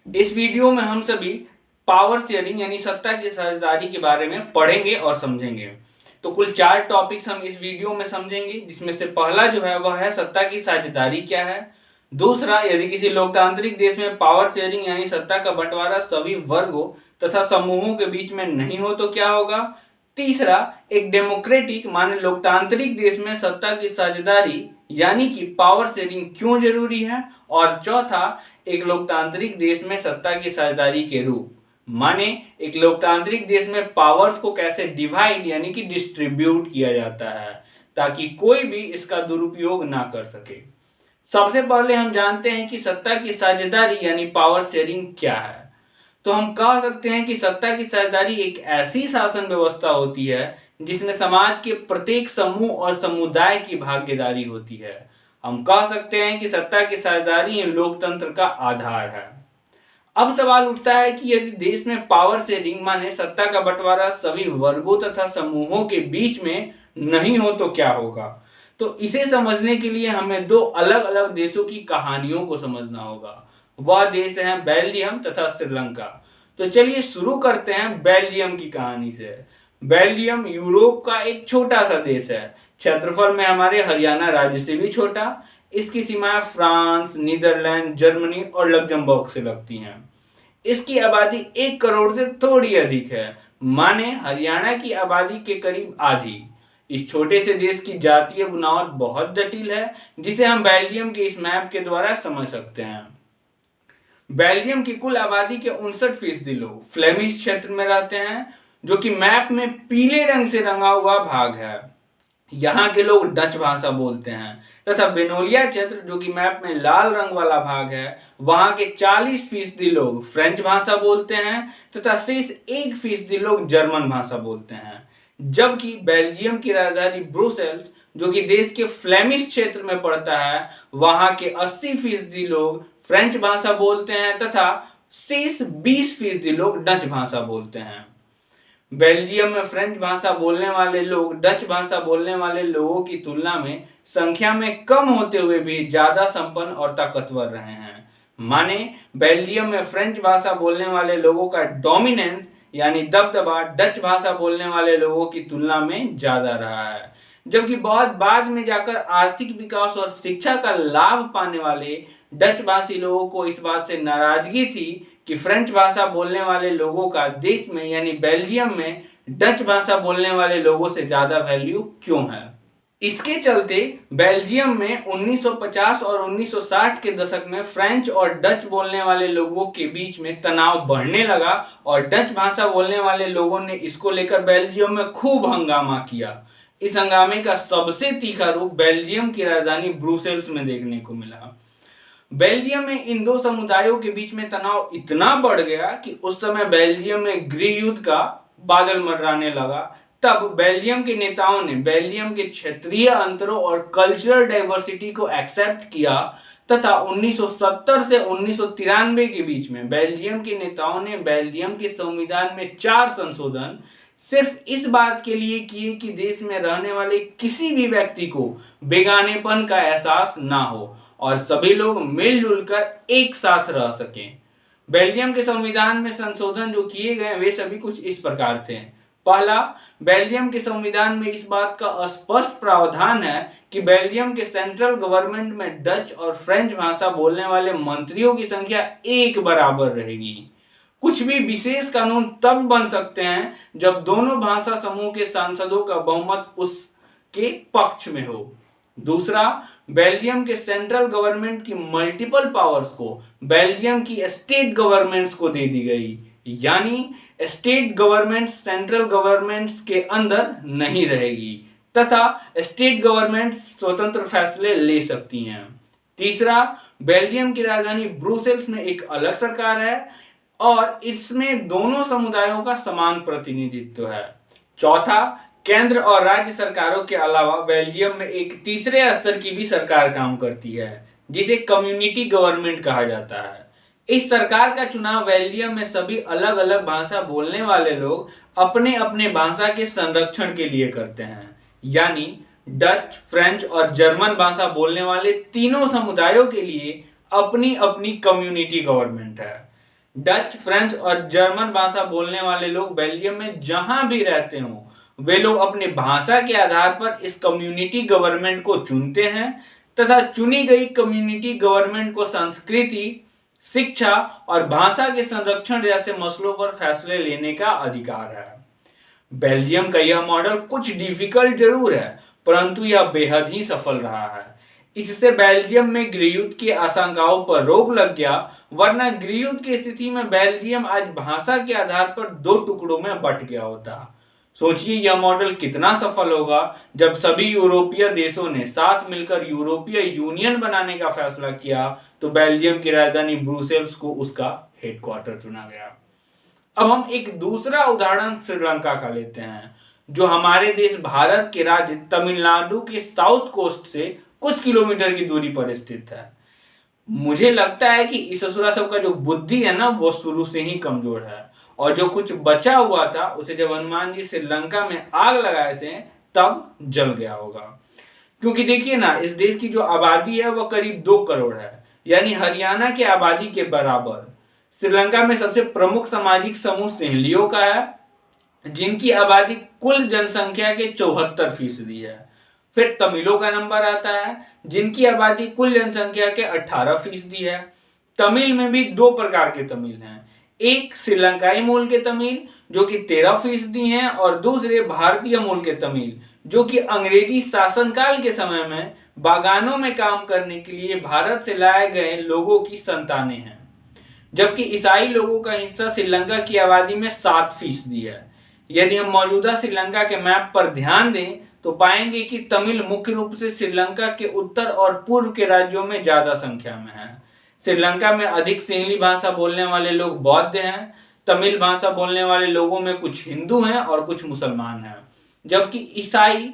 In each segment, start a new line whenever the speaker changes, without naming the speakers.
इस वीडियो में हम सभी पावर शेयरिंग यानी सत्ता की साझेदारी के बारे में पढ़ेंगे और समझेंगे। तो कुल 4 टॉपिक्स हम इस वीडियो में समझेंगे, जिसमें से पहला जो है वह है सत्ता की साझेदारी क्या है। दूसरा, यदि किसी लोकतांत्रिक देश में पावर शेयरिंग यानी सत्ता का बंटवारा सभी वर्गों तथा समूहों के बीच में नहीं हो तो क्या होगा। तीसरा, एक डेमोक्रेटिक माने लोकतांत्रिक देश में सत्ता की साझेदारी यानी कि पावर शेयरिंग क्यों जरूरी है। और चौथा, एक लोकतांत्रिक देश में सत्ता की साझेदारी के रूप माने एक लोकतांत्रिक देश में पावर्स को कैसे डिवाइड यानी कि डिस्ट्रीब्यूट किया जाता है ताकि कोई भी इसका दुरुपयोग ना कर सके। सबसे पहले हम जानते हैं कि सत्ता की साझेदारी यानी पावर शेयरिंग क्या है। तो हम कह सकते हैं कि सत्ता की साझेदारी एक ऐसी शासन व्यवस्था होती है जिसमें समाज के प्रत्येक समूह और समुदाय की भागीदारी होती है। हम कह सकते हैं कि सत्ता की साझेदारी लोकतंत्र का आधार है। अब सवाल उठता है कि यदि देश में पावर शेयरिंग माने सत्ता का बंटवारा सभी वर्गों तथा समूहों के बीच में नहीं हो तो क्या होगा। तो इसे समझने के लिए हमें दो अलग अलग देशों की कहानियों को समझना होगा। वह देश है बेल्जियम तथा श्रीलंका। तो चलिए शुरू करते हैं बेल्जियम की कहानी से। बेल्जियम यूरोप का एक छोटा सा देश है, क्षेत्रफल में हमारे हरियाणा राज्य से भी छोटा। इसकी सीमाएं फ्रांस, नीदरलैंड, जर्मनी और लग्जमबर्ग से लगती हैं। इसकी आबादी 1 करोड़ से थोड़ी अधिक है, माने हरियाणा की आबादी के करीब आधी। इस छोटे से देश की जातीय बुनावट बहुत जटिल है, जिसे हम बेल्जियम के इस मैप के द्वारा समझ सकते हैं। बेल्जियम की कुल आबादी के 59% लोग फ्लेमिश क्षेत्र में रहते हैं, जो कि मैप में पीले रंग से रंगा हुआ भाग है। यहाँ के लोग डच भाषा बोलते हैं तथा बेनोलिया क्षेत्र, जो कि मैप में लाल रंग वाला भाग है, वहाँ के 40% लोग फ्रेंच भाषा बोलते हैं तथा शेष 1% लोग जर्मन भाषा बोलते हैं। जबकि बेल्जियम की राजधानी ब्रुसेल्स, जो कि देश के फ्लेमिश क्षेत्र में पड़ता है, वहाँ के 80% लोग फ्रेंच भाषा बोलते हैं तथा शेष 20% लोग डच भाषा बोलते हैं। बेल्जियम में फ्रेंच भाषा बोलने वाले लोग डच भाषा बोलने वाले लोगों की तुलना में संख्या में कम होते हुए भी ज्यादा संपन्न और ताकतवर रहे हैं। माने बेल्जियम में फ्रेंच भाषा बोलने वाले लोगों का डोमिनेंस यानी दबदबा डच भाषा बोलने वाले लोगों की तुलना में ज्यादा रहा है। जबकि बहुत बाद में जाकर आर्थिक विकास और शिक्षा का लाभ पाने वाले डच भाषी लोगों को इस बात से नाराजगी थी कि फ्रेंच भाषा बोलने वाले लोगों का देश में यानी बेल्जियम में डच भाषा बोलने वाले लोगों से ज्यादा वैल्यू क्यों है। इसके चलते बेल्जियम में 1950 और 1960 के दशक में फ्रेंच और डच बोलने वाले लोगों के बीच में तनाव बढ़ने लगा और डच भाषा बोलने वाले लोगों ने इसको लेकर बेल्जियम में खूब हंगामा किया। इस हंगामे का सबसे तीखा रूप बेल्जियम की राजधानी ब्रुसेल्स में देखने को मिला। बेल्जियम में इन दो समुदायों के बीच में तनाव इतना बढ़ गया कि उस समय बेल्जियम में गृह युद्ध का बादल मंडराने लगा। तब बेल्जियम के नेताओं ने बेल्जियम के क्षेत्रीय अंतरों और कल्चरल डाइवर्सिटी को एक्सेप्ट किया तथा 1970 से 1993 के बीच में बेल्जियम के नेताओं ने बेल्जियम के संविधान में 4 संशोधन सिर्फ इस बात के लिए किए कि देश में रहने वाले किसी भी व्यक्ति को बेगानेपन का एहसास ना हो और सभी लोग मिलजुल कर एक साथ रह सकें। बेल्जियम के संविधान में संशोधन जो किए गए वे सभी कुछ इस प्रकार थे। पहला, बेल्जियम के संविधान में इस बात का स्पष्ट प्रावधान है कि बेल्जियम के सेंट्रल गवर्नमेंट में डच और फ्रेंच भाषा बोलने वाले मंत्रियों की संख्या एक बराबर रहेगी। कुछ भी विशेष कानून तब बन सकते हैं जब दोनों भाषा समूह के सांसदों का बहुमत उसके पक्ष में हो। दूसरा, बेल्जियम के सेंट्रल गवर्नमेंट की मल्टीपल पावर्स को बेल्जियम की स्टेट गवर्नमेंट्स को दे दी गई, यानी स्टेट गवर्नमेंट सेंट्रल गवर्नमेंट्स के अंदर नहीं रहेगी तथा स्टेट गवर्नमेंट स्वतंत्र फैसले ले सकती हैं। तीसरा, बेल्जियम की राजधानी ब्रुसेल्स में एक अलग सरकार है और इसमें दोनों समुदायों का समान प्रतिनिधित्व है। चौथा, केंद्र और राज्य सरकारों के अलावा बेल्जियम में एक तीसरे स्तर की भी सरकार काम करती है, जिसे कम्युनिटी गवर्नमेंट कहा जाता है। इस सरकार का चुनाव बेल्जियम में सभी अलग अलग भाषा बोलने वाले लोग अपने अपने भाषा के संरक्षण के लिए करते हैं, यानी डच, फ्रेंच और जर्मन भाषा बोलने वाले तीनों समुदायों के लिए अपनी अपनी कम्युनिटी गवर्नमेंट है। डच, फ्रेंच और जर्मन भाषा बोलने वाले लोग बेल्जियम में जहां भी रहते हों, वे लोग अपनी भाषा के आधार पर इस कम्युनिटी गवर्नमेंट को चुनते हैं तथा चुनी गई कम्युनिटी गवर्नमेंट को संस्कृति, शिक्षा और भाषा के संरक्षण जैसे मसलों पर फैसले लेने का अधिकार है। बेल्जियम का यह मॉडल कुछ डिफिकल्ट जरूर है, परंतु यह बेहद ही सफल रहा है। इससे बेल्जियम में गृहयुद्ध की आशंकाओं पर रोक लग गया, वरना गृहयुद्ध की स्थिति में बेल्जियम आज भाषा के आधार पर दो टुकड़ों में बंट गया होता। सोचिए यह मॉडल कितना सफल होगा जब सभी यूरोपीय देशों ने साथ मिलकर यूरोपीय यूनियन बनाने का फैसला किया, तो बेल्जियम की राजधानी ब्रुसेल्स को उसका हेडक्वार्टर चुना गया। अब हम एक दूसरा उदाहरण श्रीलंका का लेते हैं, जो हमारे देश भारत के राज्य तमिलनाडु के साउथ कोस्ट से कुछ किलोमीटर की दूरी पर स्थित है। मुझे लगता है कि इस असुरा सब का जो बुद्धि है ना, वो शुरू से ही कमजोर है, और जो कुछ बचा हुआ था उसे जब हनुमान जी श्रीलंका में आग लगाए थे तब जल गया होगा। क्योंकि देखिए ना, इस देश की जो आबादी है वह करीब 2 करोड़ है, यानी हरियाणा की आबादी के बराबर। श्रीलंका में सबसे प्रमुख सामाजिक समूह सिंहलियों का है, जिनकी आबादी कुल जनसंख्या के 74% है। फिर तमिलों का नंबर आता है, जिनकी आबादी कुल जनसंख्या के 18% है। तमिल में भी 2 प्रकार के तमिल हैं, एक श्रीलंकाई मूल के तमिल जो कि 13% हैं, और दूसरे भारतीय मूल के तमिल जो कि अंग्रेजी शासनकाल के समय में बागानों में काम करने के लिए भारत से लाए गए लोगों की संतानें हैं। जबकि ईसाई लोगों का हिस्सा श्रीलंका की आबादी में 7% है। यदि हम मौजूदा श्रीलंका के मैप पर ध्यान दें तो पाएंगे कि तमिल मुख्य रूप से श्रीलंका के उत्तर और पूर्व के राज्यों में ज्यादा संख्या में है। श्रीलंका में अधिक सिंहली भाषा बोलने वाले लोग बौद्ध हैं। तमिल भाषा बोलने वाले लोगों में कुछ हिंदू हैं और कुछ मुसलमान हैं, जबकि ईसाई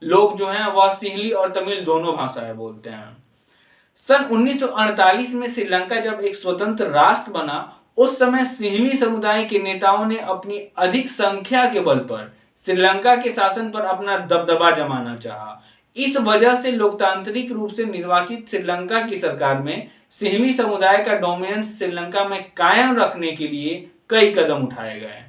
लोग जो हैं वह सिंहली और तमिल दोनों भाषाएं बोलते हैं। सन 1948 में श्रीलंका जब एक स्वतंत्र राष्ट्र बना, उस समय सिंहली समुदाय के नेताओं ने अपनी अधिक संख्या के बल पर श्रीलंका के शासन पर अपना दबदबा जमाना चाहा। इस वजह से लोकतांत्रिक रूप से निर्वाचित श्रीलंका की सरकार में सिंहली समुदाय का डोमिनेंस श्रीलंका में कायम रखने के लिए कई कदम उठाए गए,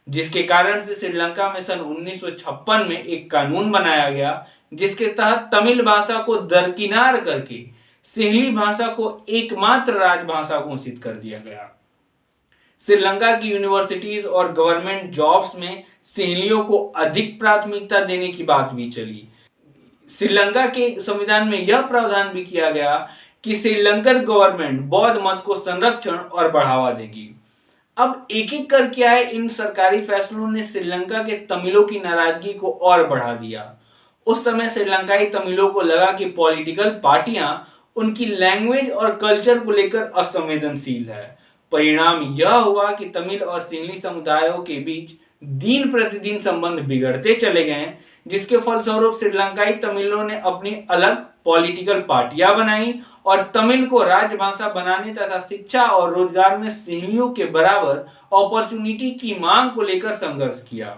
जिसके कारण से श्रीलंका में सन 1956 में एक कानून बनाया गया, जिसके तहत तमिल भाषा को दरकिनार करके सिंहली भाषा को एकमात्र राजभाषा घोषित कर दिया गया। श्रीलंका की यूनिवर्सिटीज और गवर्नमेंट जॉब्स में सिंहलियों को अधिक प्राथमिकता देने की बात भी चली। श्रीलंका के संविधान में यह प्रावधान भी किया गया कि श्रीलंकन गवर्नमेंट बौद्ध मत को संरक्षण और बढ़ावा देगी। अब एक एक करके आए इन सरकारी फैसलों ने श्रीलंका के तमिलों की नाराजगी को और बढ़ा दिया। उस समय श्रीलंकाई तमिलों को लगा कि पॉलिटिकल पार्टियां उनकी लैंग्वेज और कल्चर को लेकर असंवेदनशील है। परिणाम यह हुआ कि तमिल और सिंहली समुदायों के बीच दिन प्रतिदिन संबंध बिगड़ते चले गए, जिसके फलस्वरूप श्रीलंकाई तमिलों ने अपनी अलग पॉलिटिकल पार्टियां बनाई और तमिल को राजभाषा बनाने तथा शिक्षा और रोजगार में सिंहलियों के बराबर अपॉर्चुनिटी की मांग को लेकर संघर्ष किया।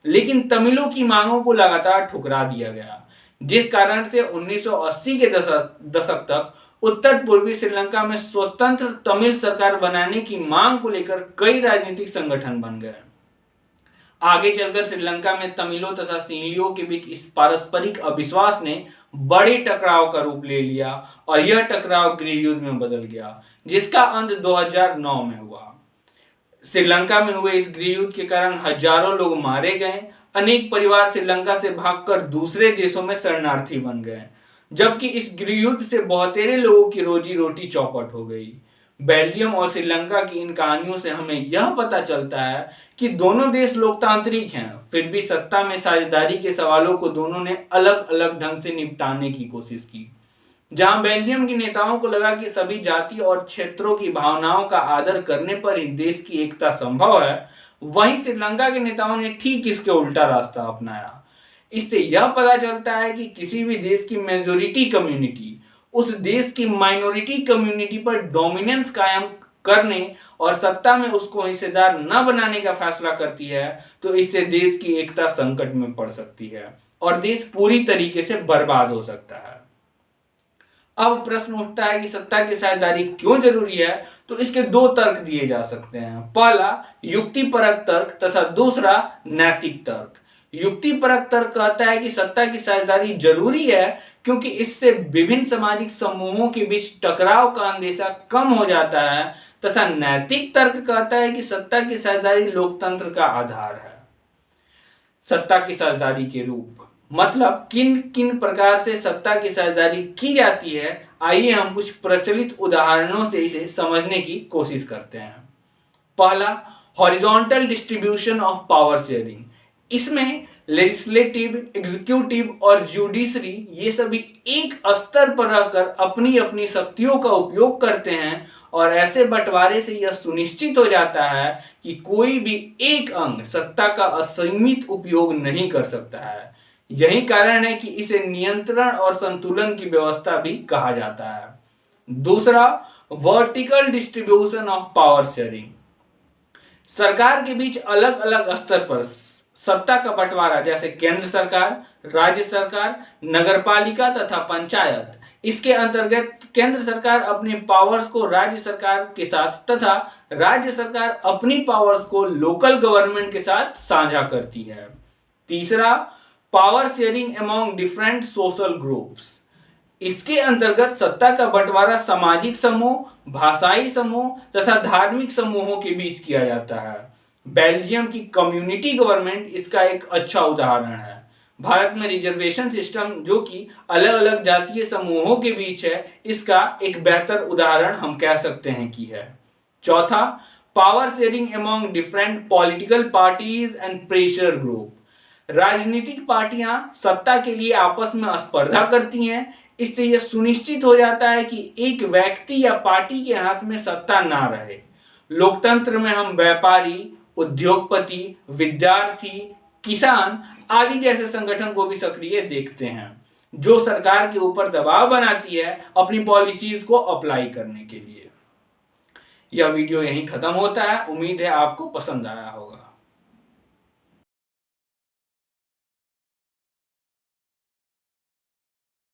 लेकिन तमिलों की मांगों को लगातार ठुकरा दिया गया, जिस कारण से 1980 के दशक तक उत्तर पूर्वी श्रीलंका में स्वतंत्र तमिल सरकार बनाने की मांग को लेकर कई राजनीतिक संगठन बन गए। आगे चलकर श्रीलंका में तमिलों तथा सिंहलियों के बीच इस पारस्परिक अविश्वास ने बड़े टकराव का रूप ले लिया और यह टकराव गृह युद्ध में बदल गया, जिसका अंत 2009 में हुआ। श्रीलंका में हुए इस गृह युद्ध के कारण हजारों लोग मारे गए। अनेक परिवार श्रीलंका से भागकर दूसरे देशों में शरणार्थी बन गए, जबकि इस गृह युद्ध से बहुतेरे लोगों की रोजी रोटी चौपट हो गई। बेल्जियम और श्रीलंका की इन कहानियों से हमें यह पता चलता है कि दोनों देश लोकतांत्रिक हैं, फिर भी सत्ता में साझेदारी के सवालों को दोनों ने अलग अलग ढंग से निपटाने की कोशिश की। जहां बेल्जियम के नेताओं को लगा कि सभी जाति और क्षेत्रों की भावनाओं का आदर करने पर ही देश की एकता संभव है, वहीं श्रीलंका के नेताओं ने ठीक इसके उल्टा रास्ता अपनाया। इससे यह पता चलता है कि किसी भी देश की मेजोरिटी कम्युनिटी उस देश की माइनॉरिटी कम्युनिटी पर डोमिनेंस कायम करने और सत्ता में उसको हिस्सेदार न बनाने का फैसला करती है, तो इससे देश की एकता संकट में पड़ सकती है और देश पूरी तरीके से बर्बाद हो सकता है। अब प्रश्न उठता है कि सत्ता की साझेदारी क्यों जरूरी है, तो इसके दो तर्क दिए जा सकते हैं। पहला युक्तिपरक तर्क तथा दूसरा नैतिक तर्क। युक्तिपरक तर्क कहता है कि सत्ता की साझेदारी जरूरी है क्योंकि इससे विभिन्न सामाजिक समूहों के बीच टकराव का अंदेशा कम हो जाता है, तथा नैतिक तर्क कहता है कि सत्ता की साझेदारी लोकतंत्र का आधार है। सत्ता की साझेदारी के रूप मतलब किन किन प्रकार से सत्ता की साझेदारी की जाती है, आइए हम कुछ प्रचलित उदाहरणों से इसे समझने की कोशिश करते हैं। पहला horizontal distribution of power sharing. इसमें लेजिस्लेटिव, एग्जीक्यूटिव और जुडिशरी ये सभी एक स्तर पर रहकर अपनी अपनी शक्तियों का उपयोग करते हैं, और ऐसे बंटवारे से यह सुनिश्चित हो जाता है कि कोई भी एक अंग सत्ता का असीमित उपयोग नहीं कर सकता है। यही कारण है कि इसे नियंत्रण और संतुलन की व्यवस्था भी कहा जाता है। दूसरा vertical distribution of power sharing. सरकार के बीच अलग अलग स्तर पर सत्ता का बंटवारा, जैसे केंद्र सरकार, राज्य सरकार, नगरपालिका तथा पंचायत। इसके अंतर्गत केंद्र सरकार अपने पावर्स को राज्य सरकार के साथ तथा राज्य सरकार अपनी पावर्स को लोकल गवर्नमेंट के साथ साझा करती है। तीसरा power sharing among different social groups. इसके अंतर्गत सत्ता का बंटवारा सामाजिक समूह, भाषाई समूह तथा धार्मिक समूहों के बीच किया जाता है। बेल्जियम की कम्युनिटी गवर्नमेंट इसका एक अच्छा उदाहरण है। भारत में रिजर्वेशन सिस्टम, जो कि अलग अलग जातीय समूहों के बीच है, इसका एक बेहतर उदाहरण हम कह सकते हैं कि है। चौथा power sharing among different political parties and pressure group. राजनीतिक पार्टियां सत्ता के लिए आपस में स्पर्धा करती हैं। इससे यह सुनिश्चित हो जाता है कि एक व्यक्ति या पार्टी के हाथ में सत्ता ना रहे। लोकतंत्र में हम व्यापारी, उद्योगपति, विद्यार्थी, किसान आदि जैसे संगठन को भी सक्रिय देखते हैं, जो सरकार के ऊपर दबाव बनाती है अपनी पॉलिसीज को अप्लाई करने के लिए। यह वीडियो यहीं खत्म होता है। उम्मीद है आपको पसंद आया होगा।